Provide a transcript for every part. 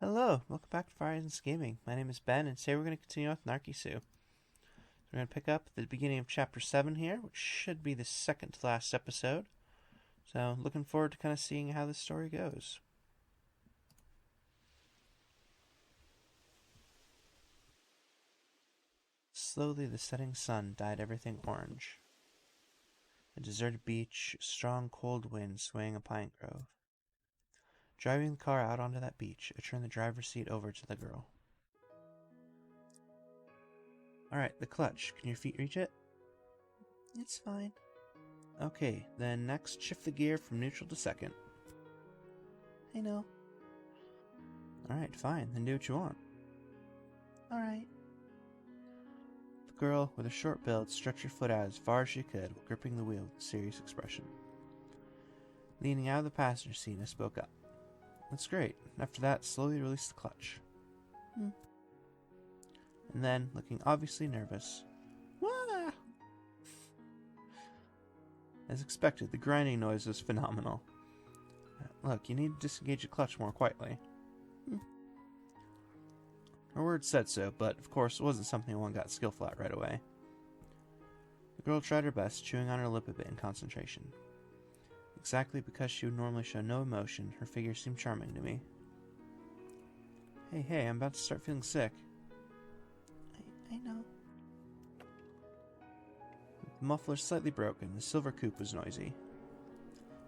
Hello, welcome back to Horizons Gaming. My name is Ben, and today we're going to continue with Narcissu. We're going to pick up at the beginning of Chapter 7 here, which should be the second to last episode. So, looking forward to kind of seeing how this story goes. Slowly, the setting sun dyed everything orange. A deserted beach, a strong cold wind swaying a pine grove. Driving the car out onto that beach, I turned the driver's seat over to the girl. Alright, the clutch. Can your feet reach it? It's fine. Okay, then next shift the gear from neutral to second. I know. Alright, fine, then do what you want. Alright. The girl, with a short build, stretched her foot out as far as she could, while gripping the wheel with a serious expression. Leaning out of the passenger seat, I spoke up. That's great. After that, slowly release the clutch. And then, looking obviously nervous, Wah! As expected, the grinding noise was phenomenal. Look, you need to disengage the clutch more quietly. Her words said so, but of course it wasn't something one got skillful at right away. The girl tried her best, chewing on her lip a bit in concentration. Exactly because she would normally show no emotion, her figure seemed charming to me. Hey, I'm about to start feeling sick. I know. The muffler slightly broken, the silver coupe was noisy.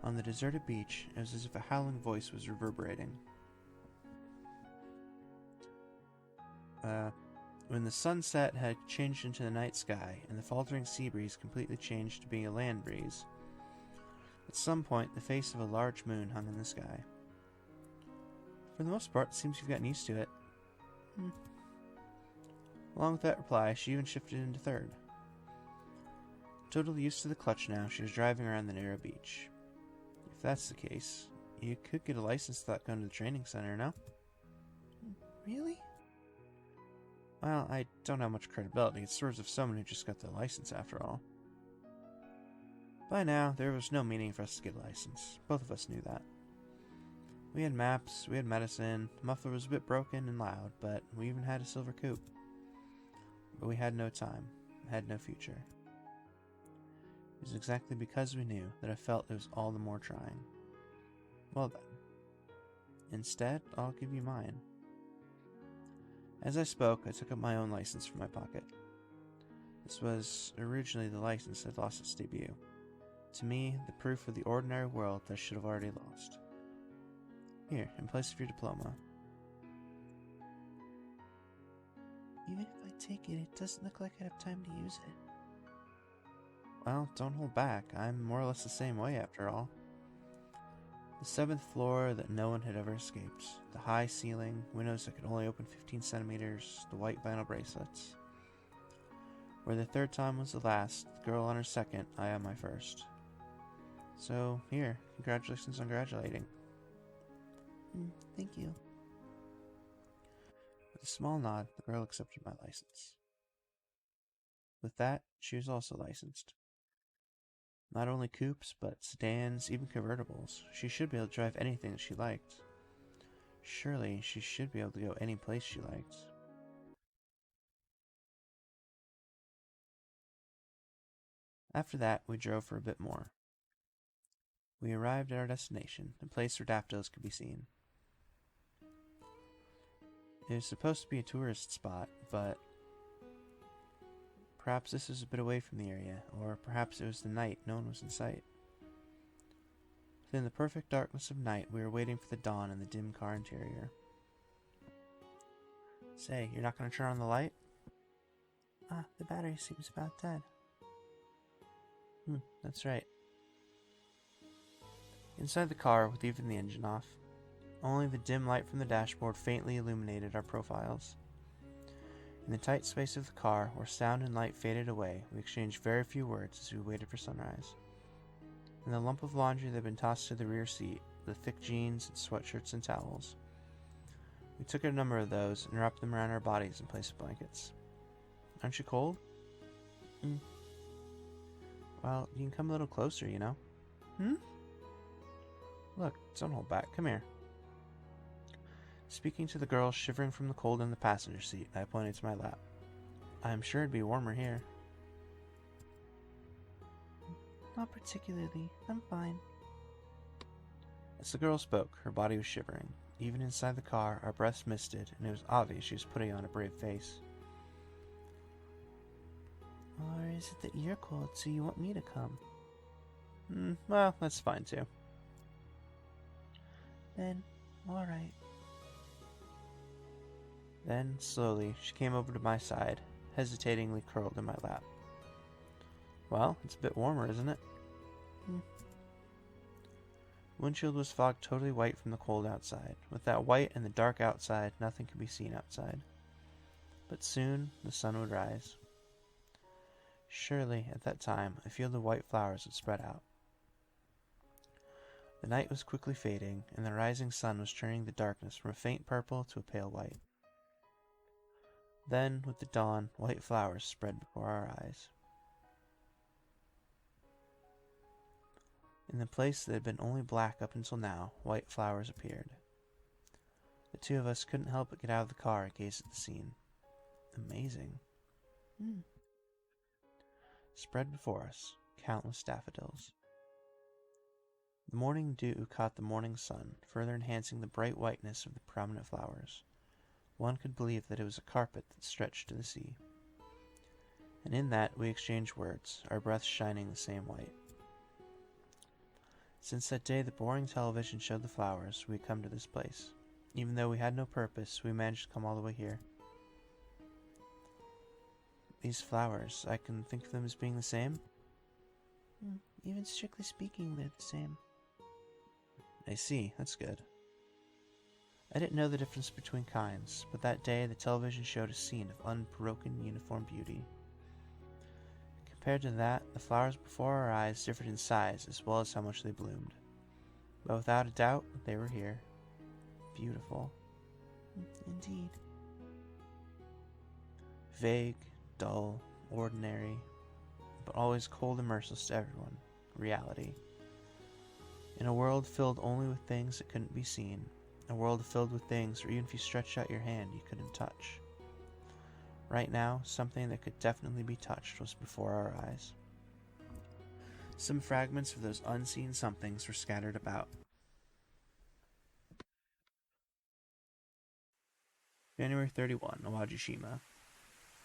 On the deserted beach, it was as if a howling voice was reverberating. When the sunset had changed into the night sky, and the faltering sea breeze completely changed to being a land breeze, at some point, the face of a large moon hung in the sky. For the most part, it seems you've gotten used to it. Along with that reply, she even shifted into third. Totally used to the clutch now, she was driving around the narrow beach. If that's the case, you could get a license without going to the training center, no? Really? Well, I don't have much credibility. It serves as someone who just got the license after all. By now, there was no meaning for us to get a license. Both of us knew that. We had maps, we had medicine, the muffler was a bit broken and loud, but we even had a silver coupe. But we had no time, had no future. It was exactly because we knew that I felt it was all the more trying. Well then. Instead, I'll give you mine. As I spoke, I took up my own license from my pocket. This was originally the license I'd lost its debut. To me, the proof of the ordinary world that I should have already lost. Here, in place of your diploma. Even if I take it, it doesn't look like I'd have time to use it. Well, don't hold back. I'm more or less the same way, after all. The 7th floor that no one had ever escaped. The high ceiling, windows that could only open 15 centimeters, the white vinyl bracelets. Where the third time was the last, the girl on her second, I on my first. So, here, congratulations on graduating. Thank you. With a small nod, the girl accepted my license. With that, she was also licensed. Not only coupes, but sedans, even convertibles. She should be able to drive anything that she liked. Surely, she should be able to go any place she liked. After that, we drove for a bit more. We arrived at our destination, a place where daffodils could be seen. It was supposed to be a tourist spot, but perhaps this was a bit away from the area, or perhaps it was the night, no one was in sight. Within the perfect darkness of night, we were waiting for the dawn in the dim car interior. Say, you're not going to turn on the light? The battery seems about dead. That's right. Inside the car, with even the engine off, only the dim light from the dashboard faintly illuminated our profiles. In the tight space of the car, where sound and light faded away, we exchanged very few words as we waited for sunrise. In the lump of laundry that had been tossed to the rear seat, the thick jeans and sweatshirts and towels, we took a number of those and wrapped them around our bodies in place of blankets. Aren't you cold? Well, you can come a little closer, you know. Look, don't hold back. Come here. Speaking to the girl shivering from the cold in the passenger seat, I pointed to my lap. I'm sure it'd be warmer here. Not particularly. I'm fine. As the girl spoke, her body was shivering. Even inside the car, our breaths misted, and it was obvious she was putting on a brave face. Or is it that you're cold, so you want me to come? Well, that's fine too. Then, alright. Then, slowly, she came over to my side, hesitatingly curled in my lap. Well, it's a bit warmer, isn't it? Windshield was fogged totally white from the cold outside. With that white and the dark outside, nothing could be seen outside. But soon, the sun would rise. Surely, at that time, a field of white flowers would spread out. The night was quickly fading, and the rising sun was turning the darkness from a faint purple to a pale white. Then, with the dawn, white flowers spread before our eyes. In the place that had been only black up until now, white flowers appeared. The two of us couldn't help but get out of the car and gaze at the scene. Amazing. Spread before us, countless daffodils. The morning dew caught the morning sun, further enhancing the bright whiteness of the prominent flowers. One could believe that it was a carpet that stretched to the sea. And in that we exchanged words, our breaths shining the same white. Since that day the boring television showed the flowers, we had come to this place. Even though we had no purpose, we managed to come all the way here. These flowers, I can think of them as being the same? Even strictly speaking, they're the same. I see, that's good. I didn't know the difference between kinds, but that day the television showed a scene of unbroken uniform beauty. Compared to that, the flowers before our eyes differed in size as well as how much they bloomed. But without a doubt, they were here. Beautiful. Indeed. Vague, dull, ordinary, but always cold and merciless to everyone. Reality. In a world filled only with things that couldn't be seen, a world filled with things where even if you stretched out your hand, you couldn't touch. Right now, something that could definitely be touched was before our eyes. Some fragments of those unseen somethings were scattered about. January 31, Awaji-Shima.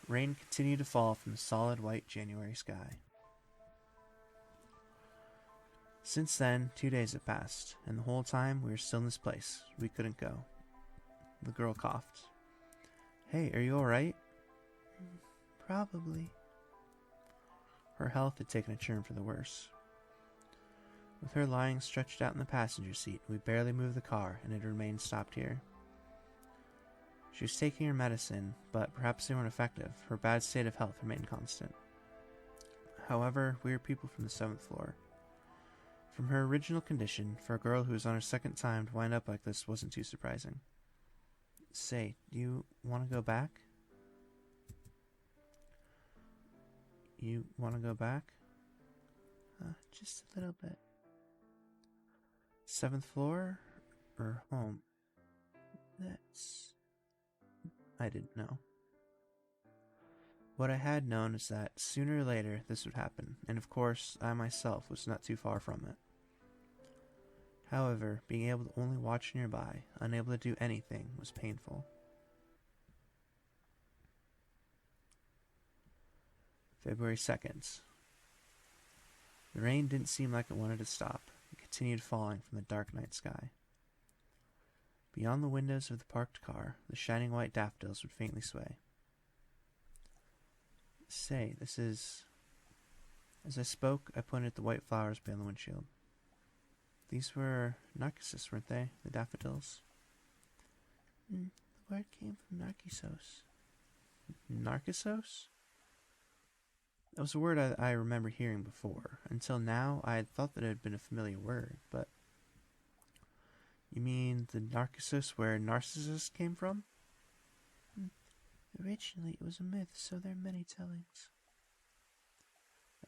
Rain continued to fall from the solid white January sky. Since then, 2 days had passed, and the whole time we were still in this place. We couldn't go. The girl coughed. Hey, are you alright? Probably. Her health had taken a turn for the worse. With her lying stretched out in the passenger seat, we barely moved the car, and it remained stopped here. She was taking her medicine, but perhaps they weren't effective. Her bad state of health remained constant. However, we were people from the 7th floor. From her original condition, for a girl who was on her second time to wind up like this wasn't too surprising. Say, do you want to go back? You want to go back? Just a little bit. 7th floor? Or home? I didn't know. What I had known is that sooner or later this would happen, and of course I myself was not too far from it. However, being able to only watch nearby, unable to do anything, was painful. February 2nd. The rain didn't seem like it wanted to stop. It continued falling from the dark night sky. Beyond the windows of the parked car, the shining white daffodils would faintly sway. Say, this is... As I spoke, I pointed at the white flowers beyond the windshield. These were Narcissus, weren't they? The daffodils? The word came from Narcissus. Narcissus? That was a word I remember hearing before. Until now, I had thought that it had been a familiar word, but... You mean the Narcissus where Narcissus came from? Originally, it was a myth, so there are many tellings.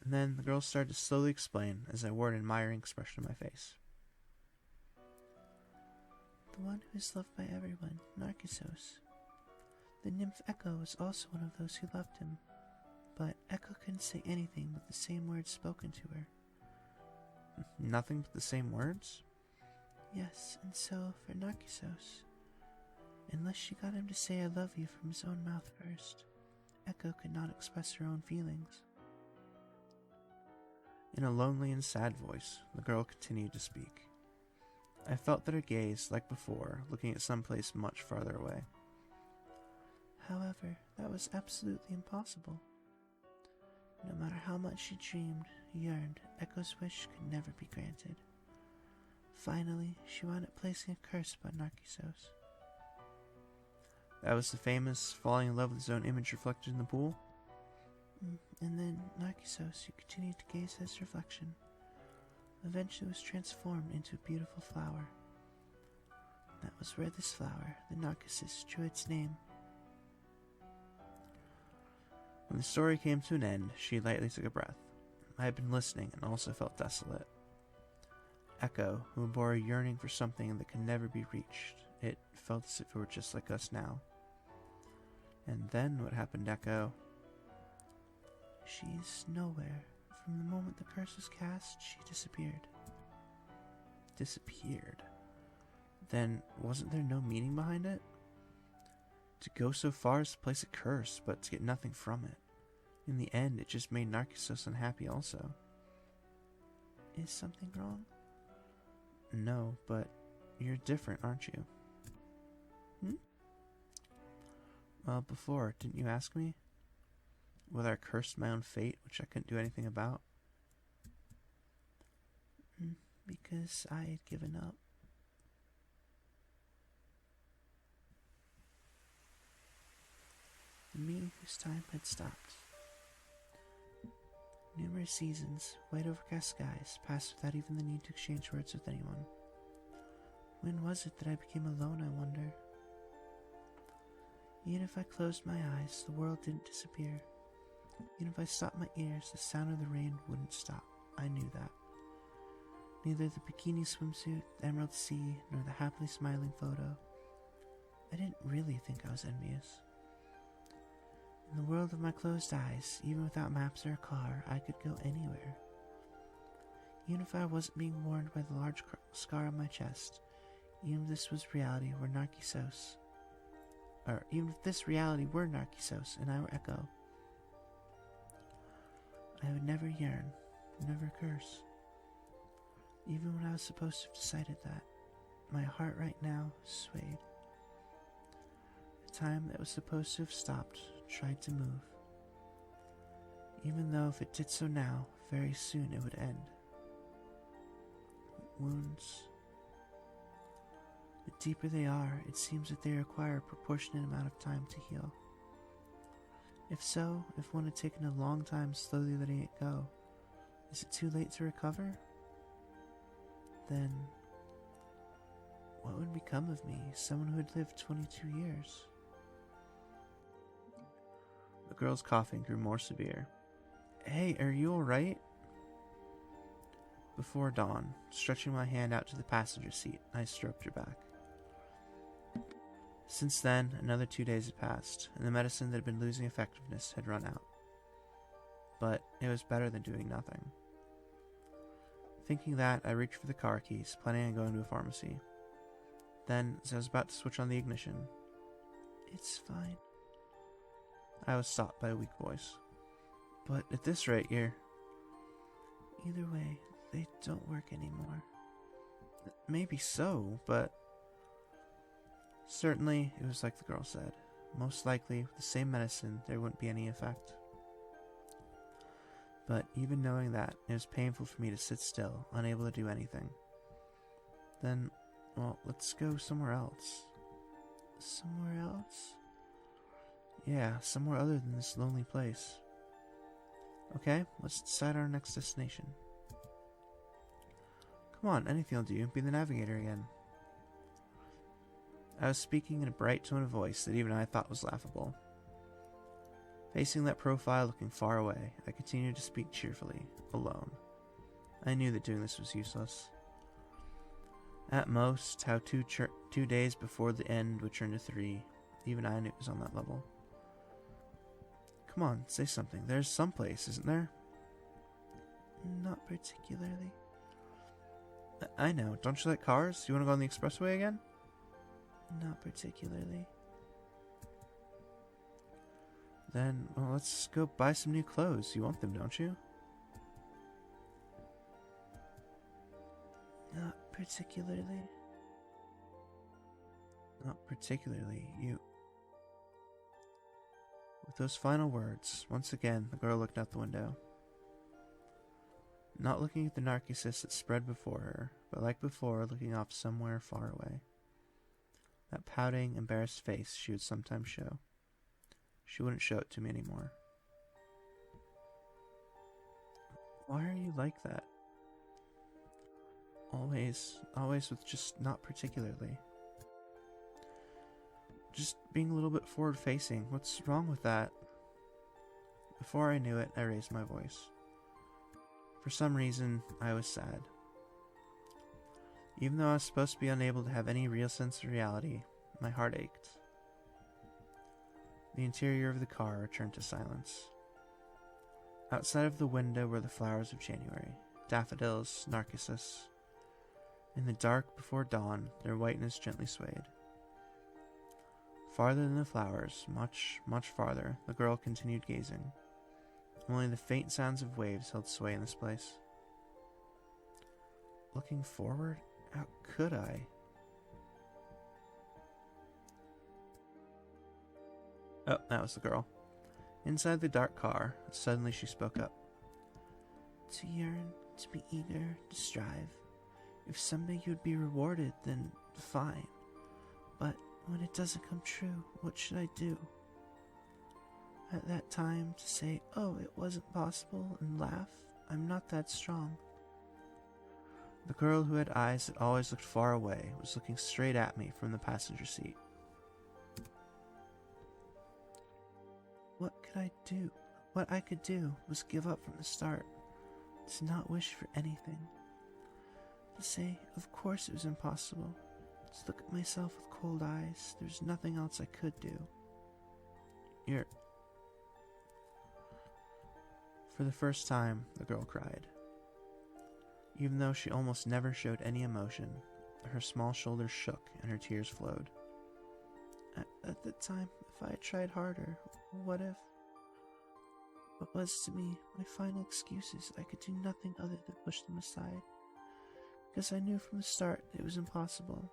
And then the girl started to slowly explain as I wore an admiring expression on my face. The one who is loved by everyone, Narcissus. The nymph Echo was also one of those who loved him, but Echo couldn't say anything but the same words spoken to her. Nothing but the same words? Yes, and so for Narcissus, unless she got him to say I love you from his own mouth first, Echo could not express her own feelings. In a lonely and sad voice, the girl continued to speak. I felt that her gaze, like before, looking at some place much farther away. However, that was absolutely impossible. No matter how much she dreamed, yearned, Echo's wish could never be granted. Finally, she wound up placing a curse upon Narcissus. That was the famous falling in love with his own image reflected in the pool? And then Narcissus, who continued to gaze at his reflection, eventually was transformed into a beautiful flower. That was where this flower, the Narcissus, drew its name. When the story came to an end, she lightly took a breath. I had been listening and also felt desolate. Echo, who bore a yearning for something that could never be reached, it felt as if it were just like us now. And then what happened, Echo? She's nowhere. From the moment the curse was cast, she disappeared. Disappeared? Then wasn't there no meaning behind it? To go so far as to place a curse, but to get nothing from it. In the end, it just made Narcissus unhappy also. Is something wrong? No, but you're different, aren't you? Well, before, didn't you ask me? Whether I cursed my own fate, which I couldn't do anything about? Because I had given up. Me, whose time had stopped. Numerous seasons, white overcast skies, passed without even the need to exchange words with anyone. When was it that I became alone, I wonder? Even if I closed my eyes, the world didn't disappear. Even if I stopped my ears, the sound of the rain wouldn't stop. I knew that. Neither the bikini swimsuit, the emerald sea, nor the happily smiling photo. I didn't really think I was envious. In the world of my closed eyes, even without maps or a car, I could go anywhere. Even if I wasn't being warned by the large scar on my chest, even if this was reality were Narcissus, or even if this reality were Narcissus and I were Echo, I would never yearn, never curse. Even when I was supposed to have decided that, my heart right now swayed. The time that was supposed to have stopped tried to move, even though if it did so now, very soon it would end. Wounds. The deeper they are, it seems that they require a proportionate amount of time to heal. If so, if one had taken a long time slowly letting it go, is it too late to recover? Then, what would become of me, someone who had lived 22 years? The girl's coughing grew more severe. Hey, are you alright? Before dawn, stretching my hand out to the passenger seat, I stroked her back. Since then, another 2 days had passed, and the medicine that had been losing effectiveness had run out. But it was better than doing nothing. Thinking that, I reached for the car keys, planning on going to a pharmacy. Then, as I was about to switch on the ignition, "It's fine." I was stopped by a weak voice. "But at this rate, you're..." "Either way, they don't work anymore." "Maybe so, but..." Certainly, it was like the girl said. Most likely, with the same medicine, there wouldn't be any effect. But even knowing that, it was painful for me to sit still, unable to do anything. Then, well, let's go somewhere else. Somewhere else? Yeah, somewhere other than this lonely place. Okay, let's decide our next destination. Come on, anything will do. Be the navigator again. I was speaking in a bright tone of voice that even I thought was laughable. Facing that profile looking far away, I continued to speak cheerfully, alone. I knew that doing this was useless. At most, how 2 days before the end would turn to 3. Even I knew it was on that level. Come on, say something. There's some place, isn't there? Not particularly. I know. Don't you like cars? You want to go on the expressway again? Not particularly. Then, well, let's go buy some new clothes. You want them, don't you? Not particularly. Not particularly. You... With those final words, once again, the girl looked out the window. Not looking at the Narcissus that spread before her, but like before, looking off somewhere far away. That pouting, embarrassed face she would sometimes show. She wouldn't show it to me anymore. Why are you like that? Always with just not particularly. Just being a little bit forward-facing. What's wrong with that? Before I knew it, I raised my voice. For some reason, I was sad. Even though I was supposed to be unable to have any real sense of reality, my heart ached. The interior of the car returned to silence. Outside of the window were the flowers of January, daffodils, narcissus. In the dark before dawn, their whiteness gently swayed. Farther than the flowers, much, much farther, the girl continued gazing. Only the faint sounds of waves held sway in this place. Looking forward? How could I? Oh, that was the girl. Inside the dark car, suddenly she spoke up. To yearn, to be eager, to strive. If someday you'd be rewarded, then fine. But when it doesn't come true, what should I do? At that time, to say, oh, it wasn't possible, and laugh, I'm not that strong. The girl who had eyes that always looked far away was looking straight at me from the passenger seat. What could I do? What I could do was give up from the start, to not wish for anything. To say, of course it was impossible. To look at myself with cold eyes, there's nothing else I could do. You're... For the first time, the girl cried. Even though she almost never showed any emotion, her small shoulders shook and her tears flowed. At the time, if I had tried harder, what if... What was to me my final excuses, I could do nothing other than push them aside. Because I knew from the start it was impossible.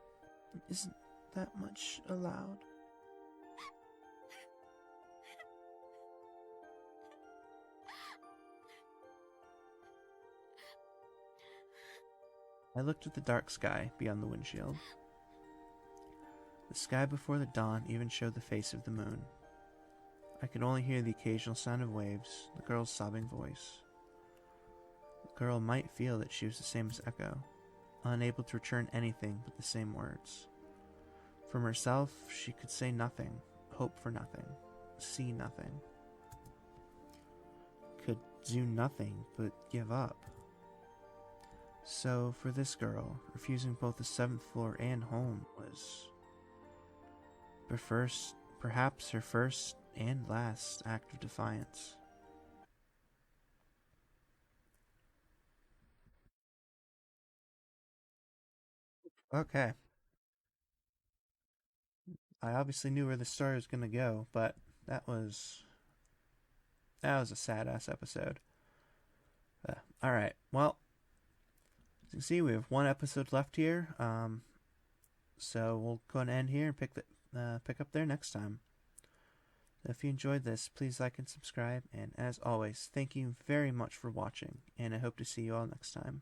Isn't that much allowed? I looked at the dark sky beyond the windshield. The sky before the dawn even showed the face of the moon. I could only hear the occasional sound of waves, the girl's sobbing voice. The girl might feel that she was the same as Echo, unable to return anything but the same words. From herself, she could say nothing, hope for nothing, see nothing. Could do nothing but give up. So, for this girl, refusing both the 7th floor and home was... perhaps her first and last act of defiance. Okay. I obviously knew where the story was going to go, but that was a sad-ass episode. Alright, well, as you can see, we have one episode left here, so we'll go and end here and pick up there next time. If you enjoyed this, please like and subscribe, and as always, thank you very much for watching, and I hope to see you all next time.